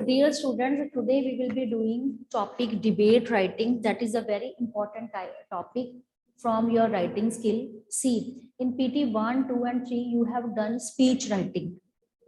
Dear students, today we will be doing topic debate writing. That is a very important topic from your writing skill. See, in PT 1, 2 and 3, you have done speech writing.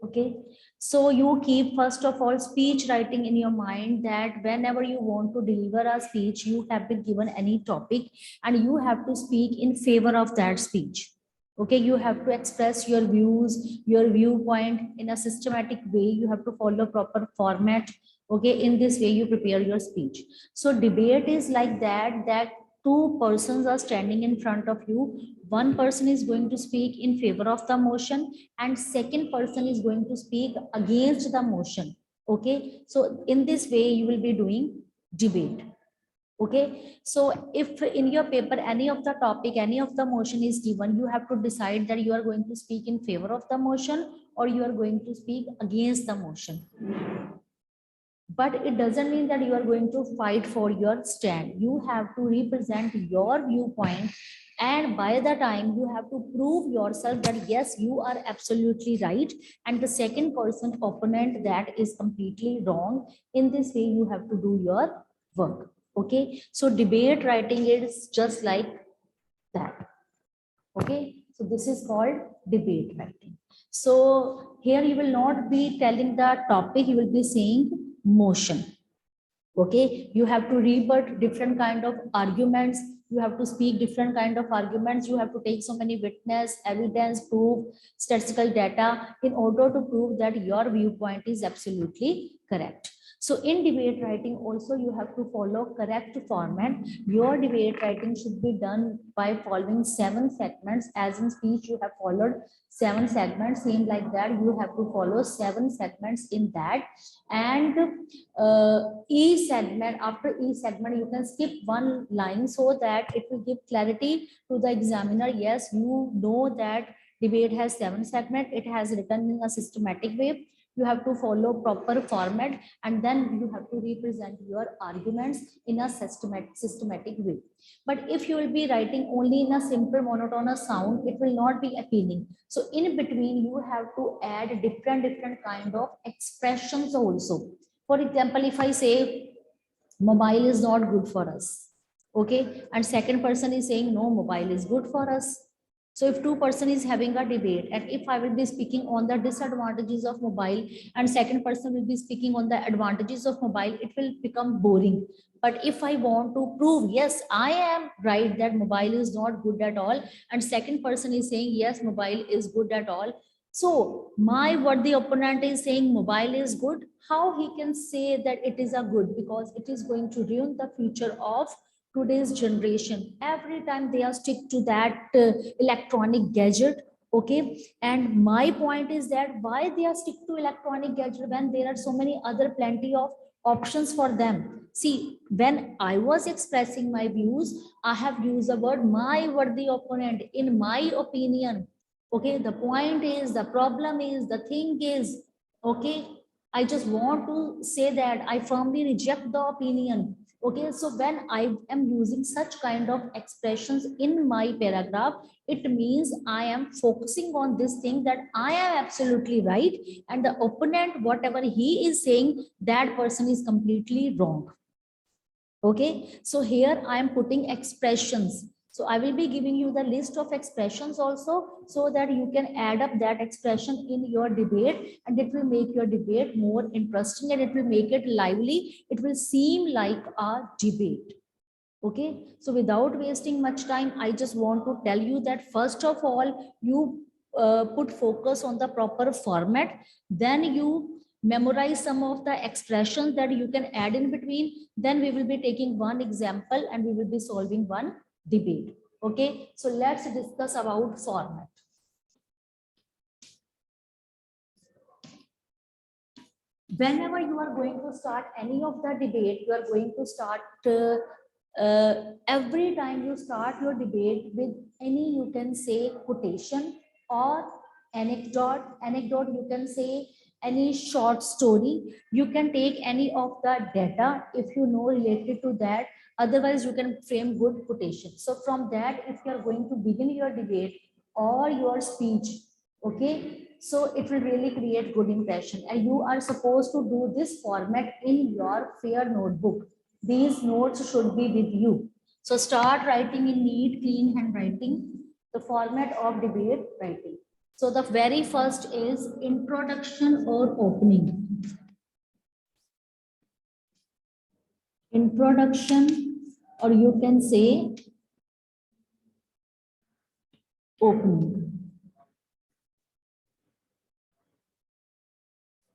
Okay. So you keep first of all speech writing in your mind, that whenever you want to deliver a speech, you have been given any topic and you have to speak in favor of that speech. Okay, you have to express your views, your viewpoint in a systematic way. You have to follow proper format. Okay, in this way you prepare your speech. So debate is like that two persons are standing in front of you. One person is going to speak in favor of the motion and second person is going to speak against the motion. Okay, so in this way you will be doing debate. Okay, so if in your paper any of the topic, any of the motion is given, you have to decide that you are going to speak in favor of the motion or you are going to speak against the motion. But it doesn't mean that you are going to fight for your stand. You have to represent your viewpoint, and by the time you have to prove yourself that yes, you are absolutely right and the second person opponent that is completely wrong. In this way you have to do your work. Okay, so debate writing is just like that. Okay, so this is called debate writing. So here you will not be telling the topic, you will be saying motion. Okay, you have to rebut different kind of arguments, you have to speak different kind of arguments, you have to take so many witness, evidence, proof, statistical data in order to prove that your viewpoint is absolutely correct. So in debate writing also you have to follow correct format. Your debate writing should be done by following 7 segments. As in speech you have followed 7 segments, same like that you have to follow 7 segments in that. And each segment, after each segment you can skip one line so that it will give clarity to the examiner. Yes, you know that debate has 7 segments, it has written in a systematic way. You have to follow proper format and then you have to represent your arguments in a systematic way. But if you will be writing only in a simple monotonous sound, it will not be appealing. So in between you have to add different kind of expressions also. For example, if I say mobile is not good for us, okay, and second person is saying no, mobile is good for us. So if two person is having a debate and if I will be speaking on the disadvantages of mobile and second person will be speaking on the advantages of mobile, it will become boring. But if I want to prove yes, I am right that mobile is not good at all and second person is saying yes, mobile is good at all, so my what the opponent is saying mobile is good, how he can say that it is a good? Because it is going to ruin the future of today's generation. Every time they are stick to that electronic gadget. Okay, and my point is that why they are stick to electronic gadget when there are so many other plenty of options for them. See, when I was expressing my views, I have used the word my what the opponent, in my opinion. Okay, the point is, the problem is, the thing is, okay, I just want to say that I firmly reject the opinion. Okay, so when I am using such kind of expressions in my paragraph, it means I am focusing on this thing that I am absolutely right and the opponent whatever he is saying, that person is completely wrong. Okay, so here I am putting expressions. So I will be giving you the list of expressions also, so that you can add up that expression in your debate and it will make your debate more interesting and it will make it lively. It will seem like a debate. Okay, so without wasting much time, I just want to tell you that first of all you put focus on the proper format, then you memorize some of the expressions that you can add in between, then we will be taking one example and we will be solving one debate. Okay, so let's discuss about format. Whenever you are going to start any of the debate, you are going to start every time you start your debate with any, you can say, quotation or anecdote, you can say any short story, you can take any of the data if you know related to that, otherwise you can frame good quotation. So from that, if you are going to begin your debate or your speech, okay, So it will really create good impression, and you are supposed to do this format in your fair notebook. These notes should be with you. So start writing in neat, clean handwriting, the format of debate writing. So the very first is introduction or opening. Introduction, or you can say opening.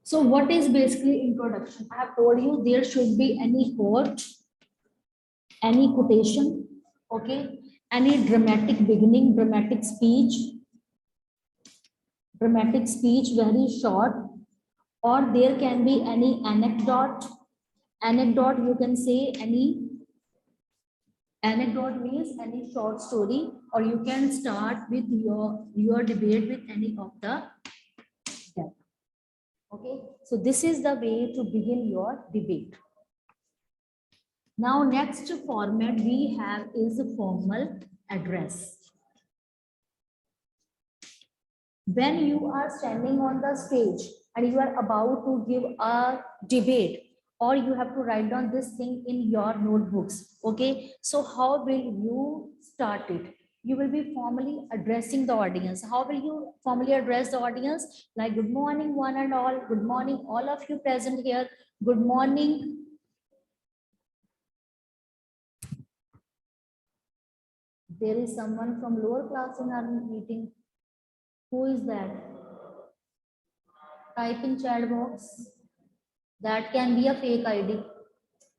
So what is basically introduction? I have told you there should be any quote, any quotation, okay, any dramatic beginning, dramatic speech, very short, or there can be any anecdote. Anecdote, you can say any anecdote means any short story, or you can start with your debate with any of the them. Okay, so this is the way to begin your debate. Now, next format we have is a formal address. When you are standing on the stage and you are about to give a debate, or you have to write down this thing in your notebooks. Okay, so how will you start it? You will be formally addressing the audience. How will you formally address the audience? Like, good morning, one and all. Good morning, all of you present here. Good morning. There is someone from lower class in our meeting. Who is that? Type in chat box. That can be a fake ID.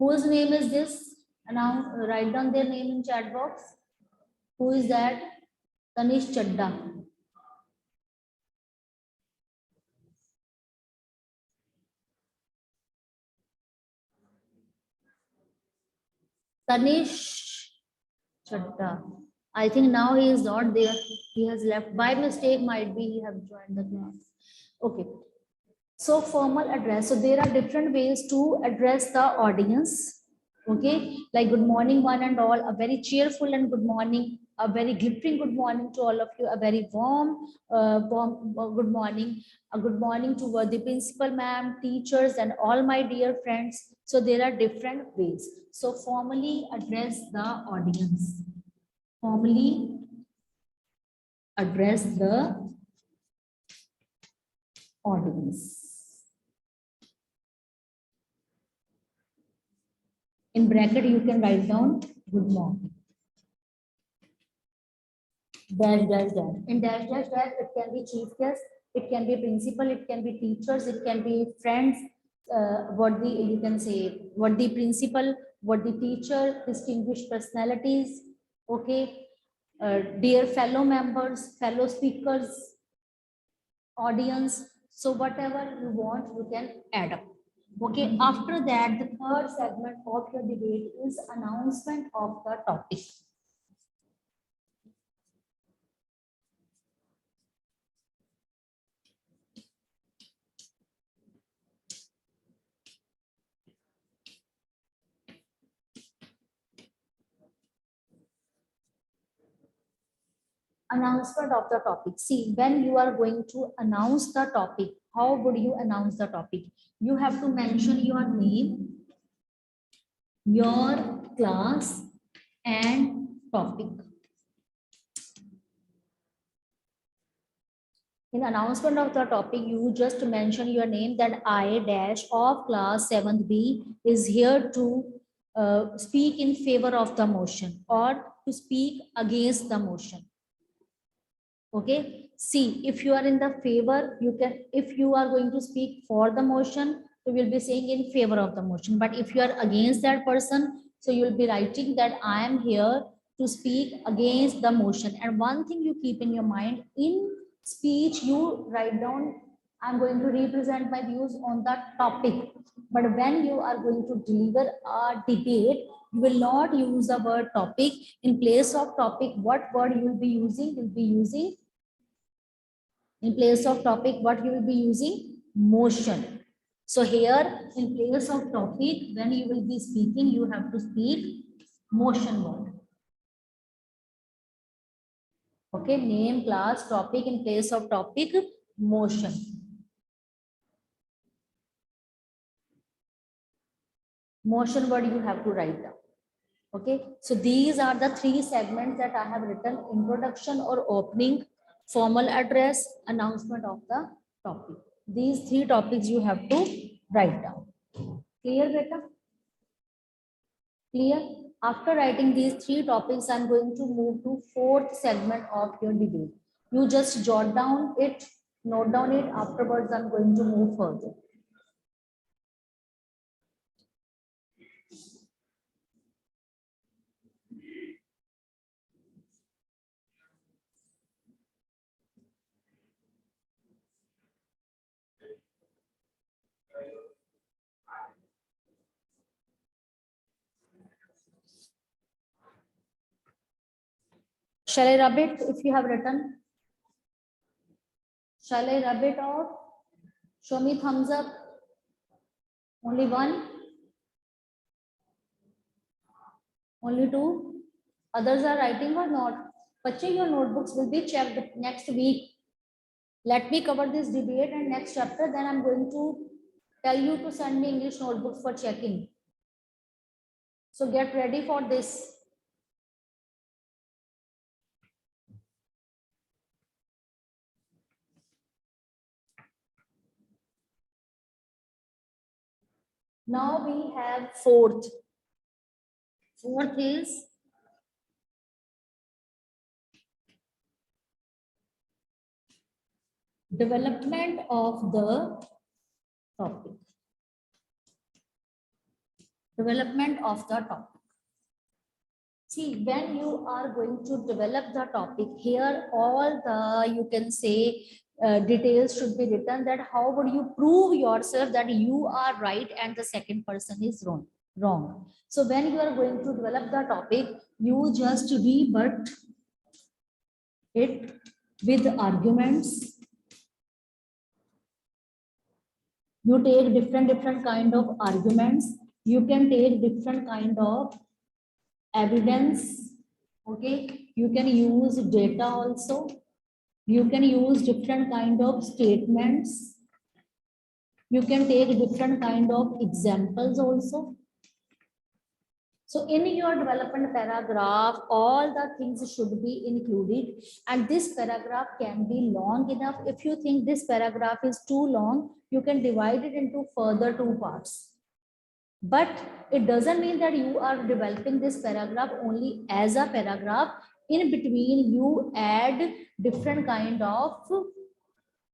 Whose name is this? Now write down their name in chat box. Who is that? Tanish Chadda. Tanish Chadda. I think now he is not there. He has left by mistake. Might be he have joined the class. Okay. So formal address. So there are different ways to address the audience. Okay, like good morning, one and all, a very cheerful and good morning, a very glittering good morning to all of you, a very warm good morning, a good morning to the principal ma'am, teachers, and all my dear friends. So there are different ways. So formally address the audience. Formally address the audience. In bracket, you can write down good morning. Dash, dash, dash. In dash, dash, dash, it can be chief guest, it can be principal, it can be teachers, it can be friends, what the, you can say, what the principal, what the teacher, distinguished personalities, okay, dear fellow members, fellow speakers, audience. So whatever you want, you can add up. Okay, after that, the third segment of your debate is announcement of the topic. Announcement of the topic. See, when you are going to announce the topic, how would you announce the topic? You have to mention your name, your class, and topic. In announcement of the topic, you just mention your name, that I dash of class 7th B is here to speak in favor of the motion or to speak against the motion. Okay, see, if you are in the favor, you can, if you are going to speak for the motion, you will be saying in favor of the motion. But if you are against that person, so you will be writing that I am here to speak against the motion. And one thing you keep in your mind, in speech you write down, I'm going to represent my views on that topic. But when you are going to deliver a debate, you will not use the word topic. In place of topic, what word you will be using? You'll be using, in place of topic, what you will be using? Motion. So here, in place of topic, when you will be speaking, you have to speak motion word. Okay, name, class, topic, in place of topic, motion. Motion word you have to write down. Okay, so these are the three segments that I have written: introduction or opening, formal address, announcement of the topic. These three topics you have to write down. Clear, beta? Clear? After writing these three topics, I'm going to move to fourth segment of your debate. You just jot down it, note down it. Afterwards, I'm going to move further. Shall I rub it if you have written? Shall I rub it off? Show me thumbs up. Only one? Only two? Others are writing or not? Bache, your notebooks will be checked next week. Let me cover this debate and next chapter. Then I'm going to tell you to send me English notebooks for checking. So get ready for this. Now we have fourth. Fourth is development of the topic. Development of the topic. See, when you are going to develop the topic, here all the, you can say, details should be written, that how would you prove yourself that you are right and the second person is wrong. So when you are going to develop the topic, you just rebut it with arguments. You take different kind of arguments. You can take different kind of evidence. Okay, you can use data also. You can use different kind of statements. You can take different kind of examples also. So in your development paragraph, all the things should be included, and this paragraph can be long enough. If you think this paragraph is too long, you can divide it into further two parts. But it doesn't mean that you are developing this paragraph only as a paragraph. In between, you add different kind of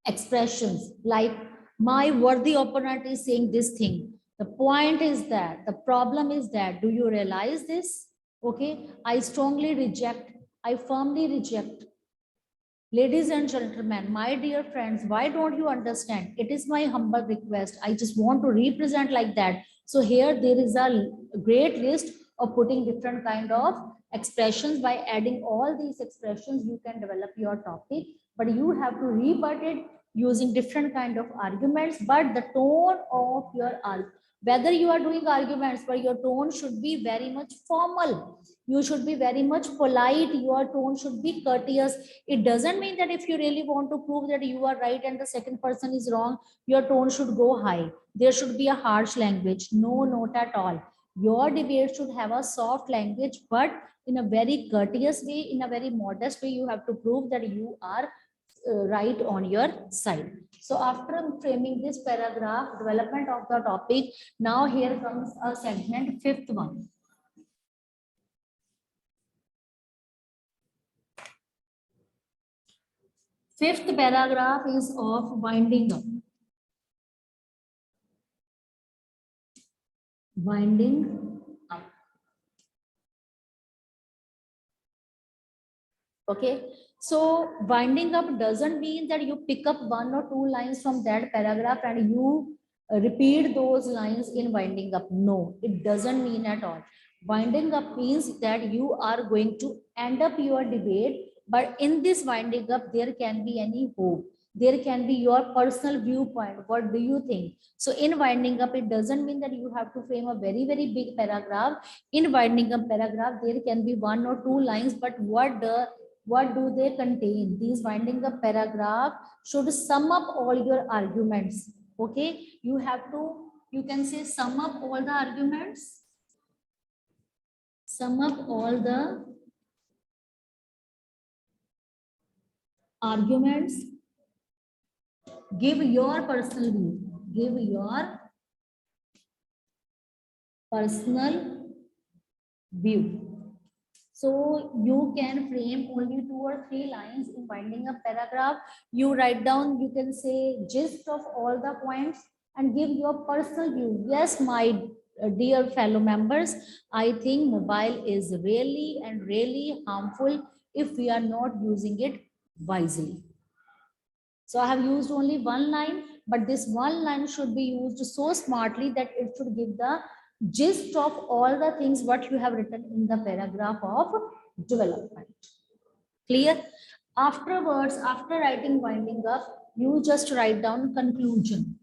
expressions, like my worthy opponent is saying this thing. The point is that, the problem is that, do you realize this? Okay, I strongly reject, I firmly reject. Ladies and gentlemen, my dear friends, why don't you understand? It is my humble request. I just want to represent like that. So here there is a great list of putting different kind of expressions. By adding all these expressions, you can develop your topic, but you have to rebut it using different kind of arguments. But the tone of your whether you are doing arguments, but your tone should be very much formal. You should be very much polite. Your tone should be courteous. It doesn't mean that if you really want to prove that you are right and the second person is wrong, your tone should go high. There should be a harsh language. No, not at all. Your debate should have a soft language, but in a very courteous way, in a very modest way, you have to prove that you are right on your side. So after framing this paragraph, development of the topic, now here comes a segment, fifth one. Fifth paragraph is of winding up. Winding up. Okay. So winding up doesn't mean that you pick up one or two lines from that paragraph and you repeat those lines in winding up. No, it doesn't mean at all. Winding up means that you are going to end up your debate, but in this winding up, there can be any hope. There can be your personal viewpoint. What do you think? So in winding up, it doesn't mean that you have to frame a very, very big paragraph. In winding up paragraph, there can be one or two lines, but what the What do they contain? These winding up paragraph should sum up all your arguments. Okay, you have to, you can say sum up all the arguments. Sum up all the arguments. Give your personal view. Give your personal view. So you can frame only 2 or 3 lines in winding up paragraph. You write down, you can say gist of all the points and give your personal view. Yes, my dear fellow members, I think mobile is really and really harmful if we are not using it wisely. So I have used only 1 line, but this 1 line should be used so smartly that it should give the gist of all the things what you have written in the paragraph of development. Clear? Afterwards, after writing winding up, you just write down conclusion.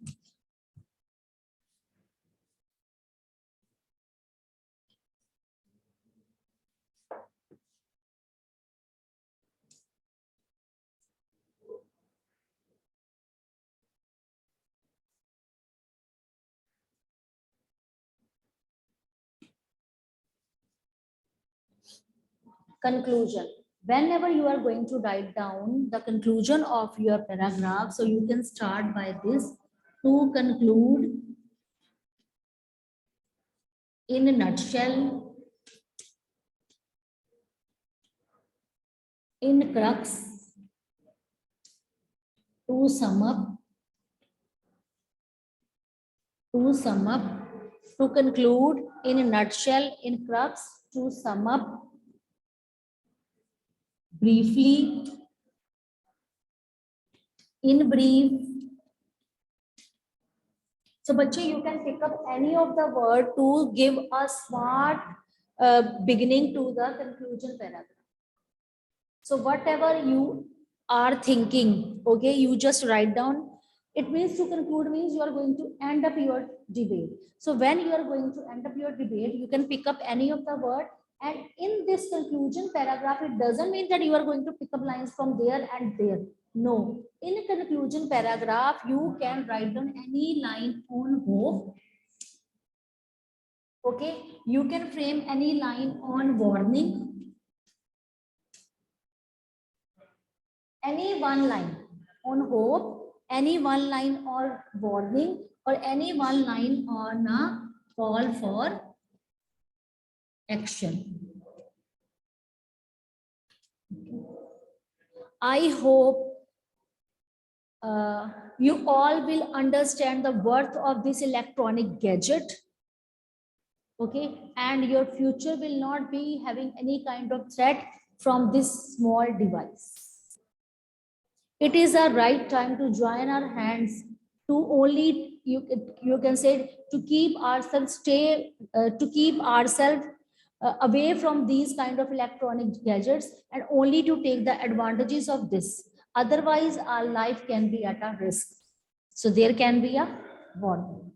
Conclusion. Whenever you are going to write down the conclusion of your paragraph, so you can start by this: to conclude, in a nutshell, in crux, to sum up, to sum up, to conclude, in a nutshell, in crux, to sum up, briefly, in brief. So, bache, you can pick up any of the word to give a smart beginning to the conclusion paragraph. So, whatever you are thinking, okay, you just write down. It means to conclude means you are going to end up your debate. So, when you are going to end up your debate, you can pick up any of the word. And in this conclusion paragraph, it doesn't mean that you are going to pick up lines from there and there. No, in a conclusion paragraph, you can write down any line on hope. Okay, you can frame any line on warning, any 1 line on hope, any 1 line or warning, or any 1 line on a call for action. I hope you all will understand the worth of this electronic gadget. Okay, and your future will not be having any kind of threat from this small device. It is a right time to join our hands to only you can say to keep ourselves to keep ourselves away from these kind of electronic gadgets and only to take the advantages of this. Otherwise, our life can be at a risk. So there can be a warning.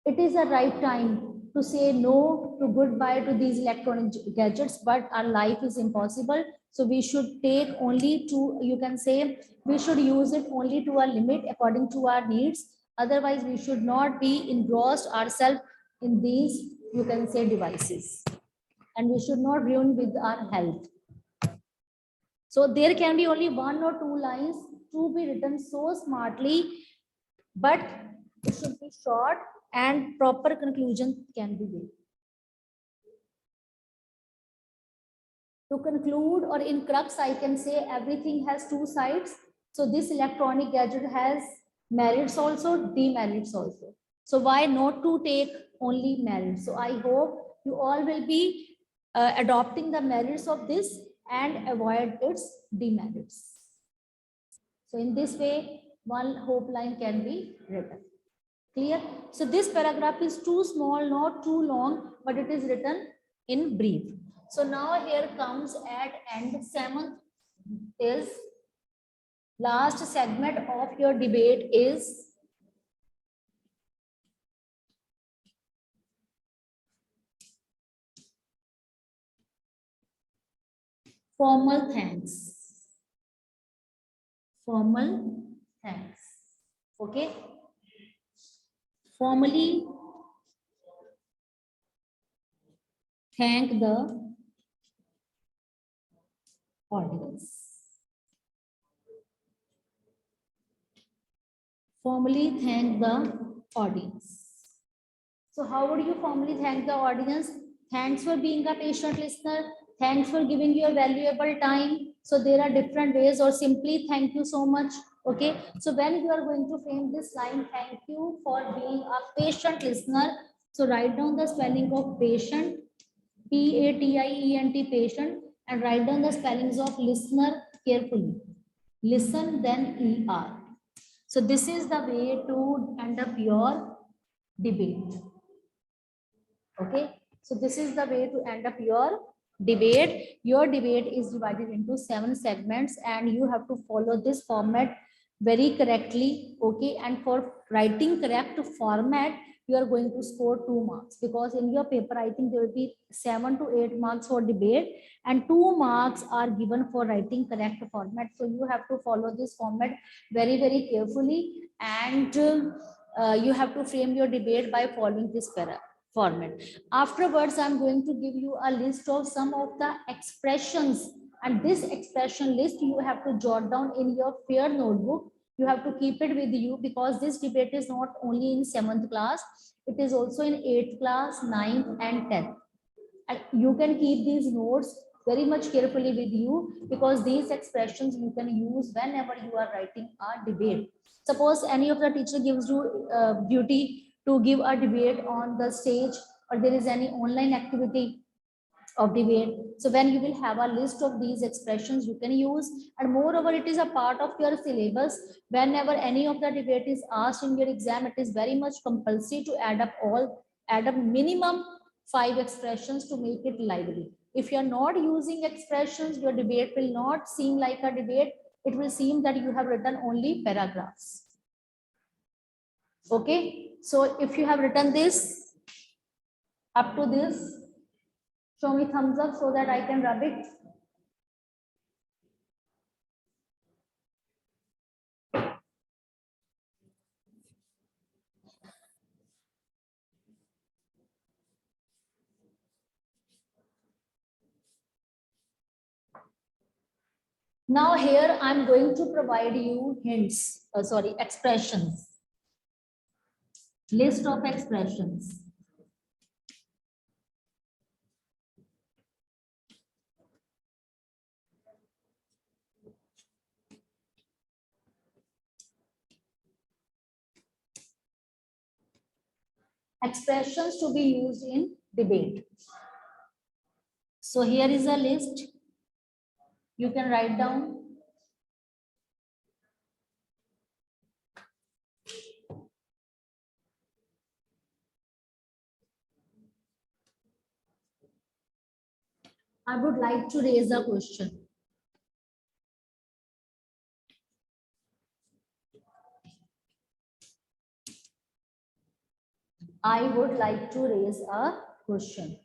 It is a right time to say no to goodbye to these electronic gadgets, but our life is impossible. So we should take only to, you can say, we should use it only to a limit according to our needs. Otherwise, we should not be engrossed ourselves in these, you can say, devices. And we should not ruin with our health. So there can be only 1 or 2 lines to be written so smartly, but it should be short and proper conclusion can be made. To conclude, or in crux, I can say everything has 2 sides. So this electronic gadget has merits also, demerits also. So why not to take only merits? So I hope you all will be adopting the merits of this and avoid its demerits. So in this way, one hope line can be written. Clear? So this paragraph is too small, not too long, but it is written in brief. So now here comes at end 7th is last segment of your debate is Formal thanks. Formal thanks. Okay. Formally thank the audience. Formally thank the audience. So how would you formally thank the audience? Thanks for being a patient listener. Thanks for giving your valuable time. So there are different ways, or simply thank you so much. Okay. So when you are going to frame this line, thank you for being a patient listener. So write down the spelling of patient, Patient, patient, and write down the spellings of listener carefully. Listen, then ER. So this is the way to end up your debate. Okay, so this is the way to end up your debate. Your debate is divided into 7 segments, and you have to follow this format very correctly. Okay, and for writing correct format, you are going to score 2 marks, because in your paper I think there will be 7 to 8 marks for debate and 2 marks are given for writing correct format. So you have to follow this format very carefully, and you have to frame your debate by following this format. Afterwards, I'm going to give you a list of some of the expressions, and this expression list you have to jot down in your fair notebook. You have to keep it with you, because this debate is not only in 7th class, it is also in 8th class, 9th and 10th. And you can keep these notes very much carefully with you, because these expressions you can use whenever you are writing a debate. Suppose any of the teacher gives you duty to give a debate on the stage, or there is any online activity of debate. So when you will have a list of these expressions you can use, and moreover it is a part of your syllabus. Whenever any of the debate is asked in your exam, it is very much compulsory to add up minimum 5 expressions to make it lively. If you are not using expressions, your debate will not seem like a debate. It will seem that you have written only paragraphs. Okay, so if you have written this up to this, show me thumbs up so that I can rub it. Now here I'm going to provide you hints, expressions, list of expressions. Expressions to be used in debate. So here is a list. You can write down. I would like to raise a question. I would like to raise a question.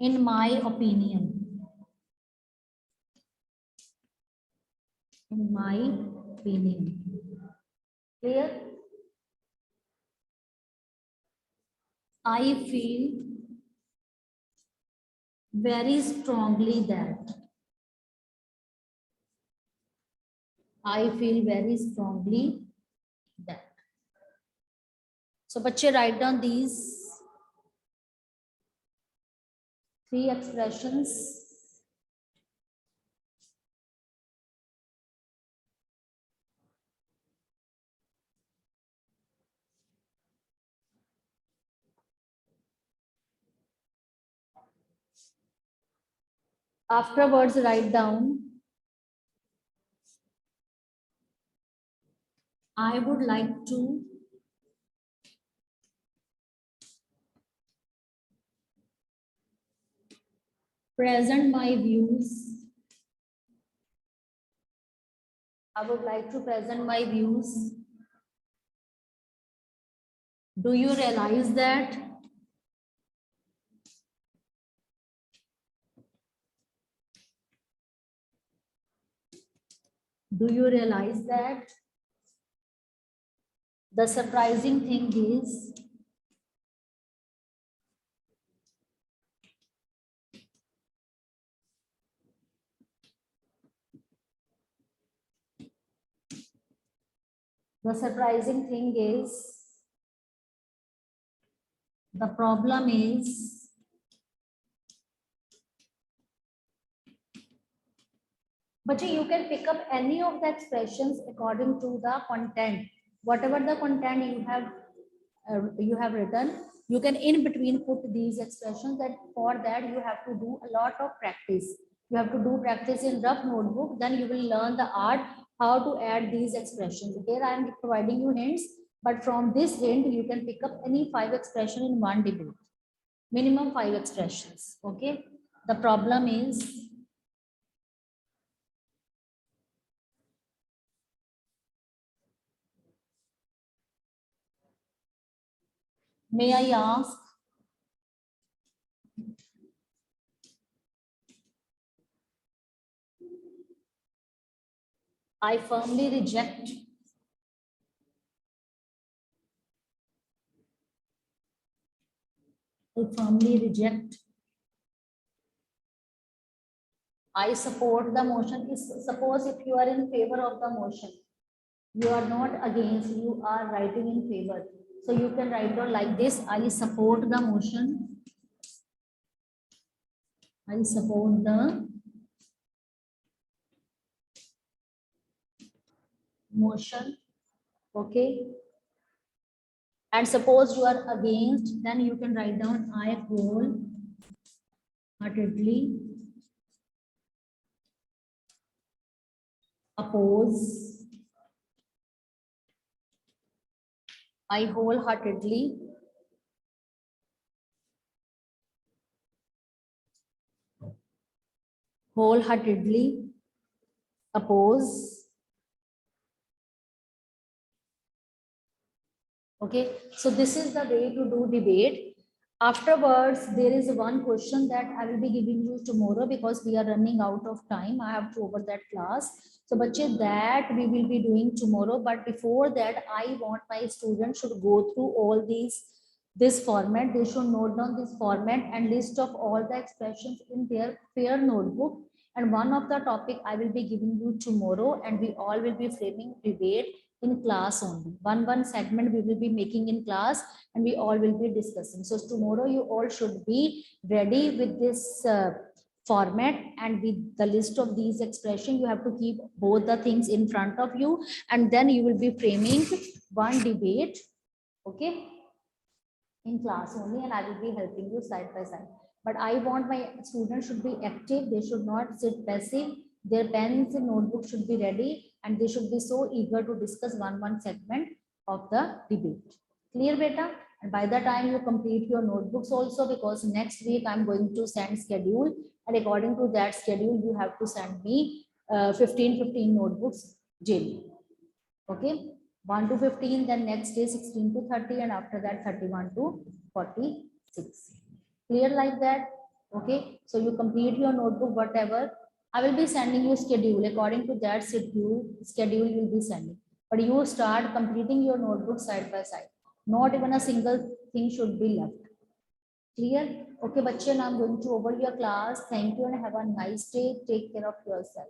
In my opinion, clear? I feel very strongly that. I feel very strongly that. So, बच्चे write down these 3 expressions. Afterwards, write down, I would like to present my views. I would like to present my views. Do you realize that? Do you realize that the surprising thing is the surprising thing is the problem is but you can pick up any of the expressions according to the content. Whatever the content you have written, you can in between put these expressions. That for that you have to do a lot of practice. You have to do practice in rough notebook, then you will learn the art how to add these expressions. Here I am providing you hints, but from this hint you can pick up any 5 expression in one debate. Minimum 5 expressions. Okay. The problem is may I ask I firmly reject I support the motion. Is suppose if you are in favor of the motion, you are not against, you are writing in favor. So you can write down like this: I support the motion. I support the motion. Okay. And suppose you are against, then you can write down I wholeheartedly oppose. I wholeheartedly oppose. Okay, so this is the way to do debate. Afterwards, there is one question that I will be giving you tomorrow because we are running out of time. I have to over that class. So, bache, that we will be doing tomorrow. But before that, I want my students should go through all this format. They should note down this format and list of all the expressions in their pair notebook. And one of the topic I will be giving you tomorrow, and we all will be framing debate in class only. One segment we will be making in class, and we all will be discussing. So tomorrow you all should be ready with this format and with the list of these expressions. You have to keep both the things in front of you, and then you will be framing one debate, okay, in class only, and I will be helping you side by side. But I want my students should be active. They should not sit passive. Their pens and notebooks should be ready, and they should be so eager to discuss one segment of the debate. Clear, beta? And by the time you complete your notebooks also, because next week I'm going to send schedule, and according to that schedule, you have to send me 15 notebooks daily. Okay. 1 to 15, then next day 16 to 30, and after that 31 to 46. Clear like that? Okay. So you complete your notebook, whatever. I will be sending you schedule. According to that schedule you will be sending. But you start completing your notebook side by side. Not even a single thing should be left. Clear? Okay, bache, now I'm going to over your class. Thank you and have a nice day. Take care of yourself.